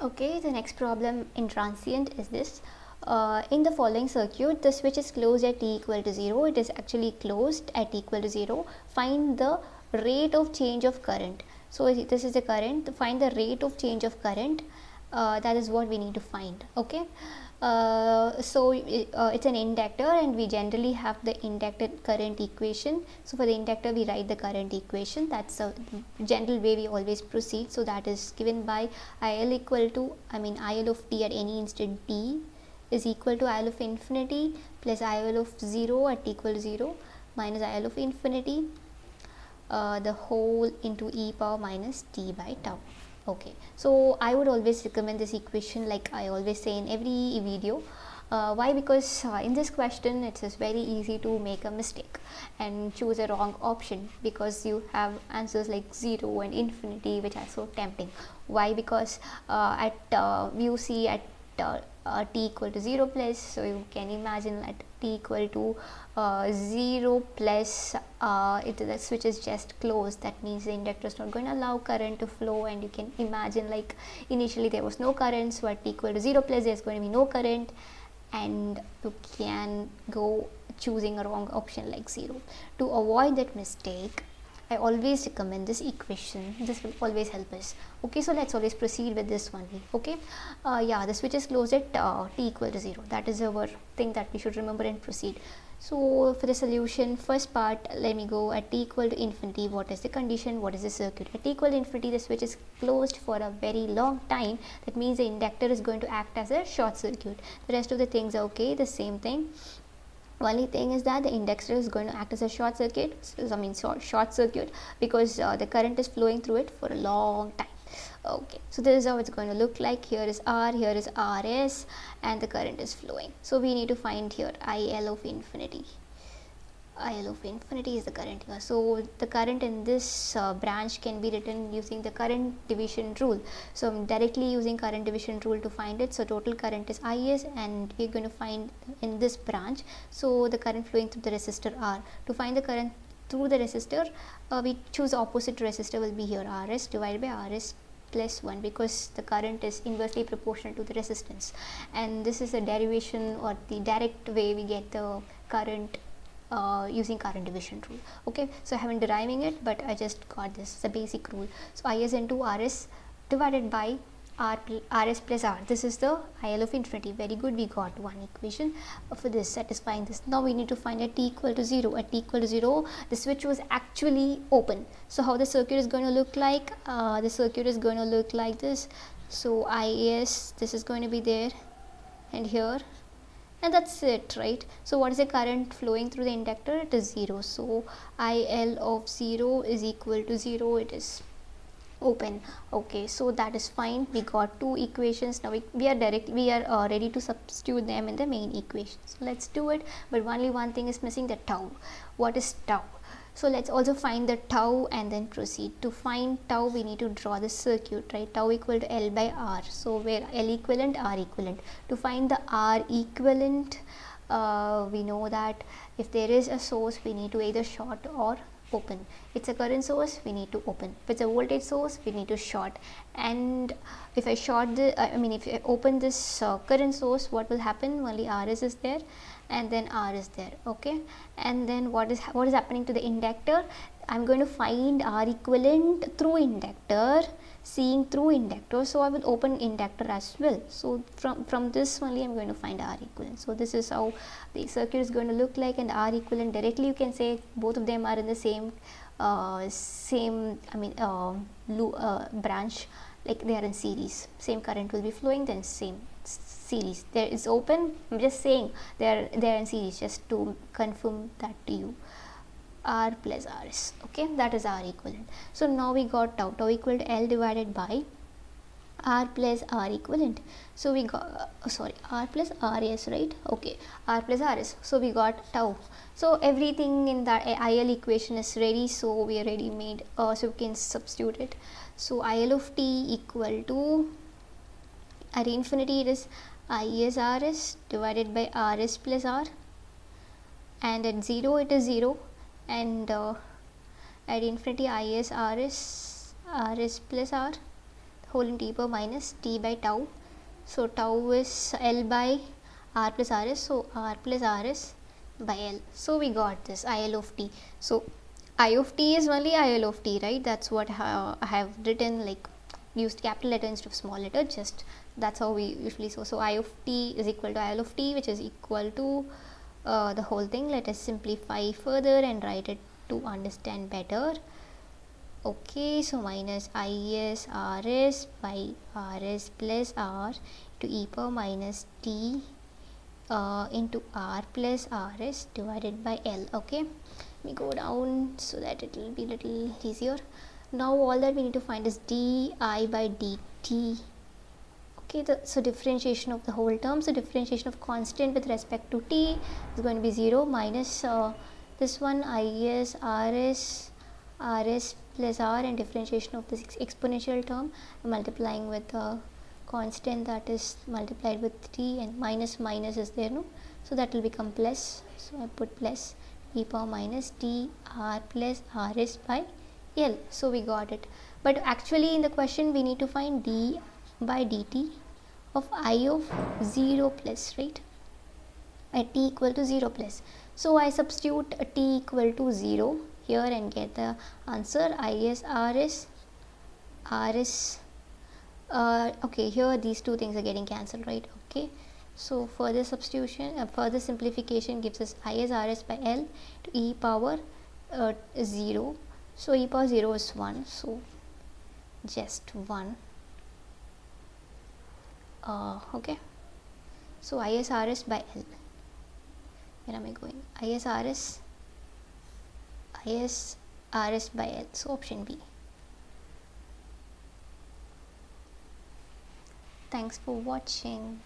Okay, the next problem in transient is this. In the following circuit, the switch is closed at t equal to 0. It is actually closed at t equal to 0. Find the rate of change of current. So this is the current. Find the rate of change of current. That is what we need to find. Okay. It's an inductor, and we generally have the inductor current equation. So for the inductor we write the current equation. That's the general way we always proceed. So that is given by IL equal to IL of t at any instant t is equal to IL of infinity plus IL of 0 at t equal to 0 minus IL of infinity the whole into e power minus t by tau. Okay, so I would always recommend this equation, like I always say in every video. Why? Because in this question it is very easy to make a mistake and choose a wrong option, because you have answers like 0 and infinity which are so tempting. Why? Because you see at t equal to 0 plus, so you can imagine at t equal to 0 plus the switch is just closed. That means the inductor is not going to allow current to flow, and you can imagine like initially there was no current, so at t equal to 0 plus there is going to be no current, and you can go choosing a wrong option like 0. To avoid that mistake, I always recommend this equation. This will always help us. Okay, so let's always proceed with this one. Okay, the switch is closed at t equal to 0. That is our thing that we should remember and proceed. So for the solution, first part, let me go at t equal to infinity. What is the condition? What is the circuit? At t equal to infinity, the switch is closed for a very long time. That means the inductor is going to act as a short circuit. The rest of the things are okay, the same thing. Only thing is that the inductor is going to act as a short circuit, short circuit, because the current is flowing through it for a long time. Okay, so this is how it's going to look like. Here is R, here is RS, and the current is flowing. So we need to find here IL of infinity. IL of infinity is the current here. So the current in this branch can be written using the current division rule. So I'm directly using current division rule to find it. So total current is IS, and we're going to find in this branch, so the current flowing through the resistor R. To find the current through the resistor, we choose opposite resistor will be here RS divided by RS plus 1, because the current is inversely proportional to the resistance, and this is the derivation or the direct way we get the current using current division rule. Okay, so I haven't deriving it, but I just got this. It's a basic rule. So IS into RS divided by RS plus R. This is the IL of infinity. Very good, we got one equation for this, satisfying this. Now we need to find at t equal to 0. At t equal to 0, the switch was actually open. So how the circuit is going to look like? The circuit is going to look like this. So IS, this is going to be there, and here, and that's it, right? So what is the current flowing through the inductor? It is 0. So IL of 0 is equal to 0. It is open. Okay, so that is fine. We got two equations. Now we are ready to substitute them in the main equation. So let's do it, but only one thing is missing, the tau. What is tau? So let's also find the tau and then proceed. To find tau, we need to draw the circuit, right? Tau equal to L by R. So where L equivalent, R equivalent. To find the R equivalent, we know that if there is a source, we need to either short or open. It's a current source, we need to open. If it's a voltage source, we need to short. And if I short the, if I open this current source, what will happen? Only RS is there, and then R is there. Okay, and then what is happening to the inductor? I'm going to find R equivalent through inductor, seeing through inductor, so I will open inductor as well. So from this only I'm going to find R equivalent. So this is how the circuit is going to look like, and R equivalent directly you can say both of them are in the same branch, like they are in series. Same current will be flowing, then same series. There is open, I'm just saying they are in series, just to confirm that to you. R plus RS. Okay, that is R equivalent. So now we got tau equal to L divided by R plus R equivalent. So we got R plus RS, right? Okay, R plus RS. So we got tau. So everything in that IL equation is ready, so we are ready made, so we can substitute it. So IL of t equal to, at infinity it is IS RS divided by RS plus R, and at 0 it is 0, and at infinity IS RS plus R whole into e power minus t by tau. So tau is L by r plus rs, so r plus rs by L. So we got this IL of t. So I of t is only IL of t, right? That's what I have written, like used capital letter instead of small letter, just that's how we usually so. So I of t is equal to IL of t, which is equal to the whole thing. Let us simplify further and write it to understand better. Okay, so minus is rs by rs plus r to e power minus t into r plus rs divided by L. Okay, we go down so that it will be little easier. Now all that we need to find is di by dt. Okay, so differentiation of the whole term, so differentiation of constant with respect to t is going to be 0 minus this one is rs plus r, and differentiation of this exponential term multiplying with the constant that is multiplied with t, and minus is there, no, so that will become plus. So I put plus e power minus t r plus rs by L. So we got it, but actually in the question we need to find d by dt of I of 0 plus, right, at t equal to 0 plus. So I substitute a t equal to 0 here and get the answer is rs. Okay, here these two things are getting cancelled, right? Okay, so further substitution, further simplification gives us is rs by L to e power 0. So e power 0 is 1, so just 1. Okay, so is rs by L, where am I going? is rs by L, so option B. Thanks for watching.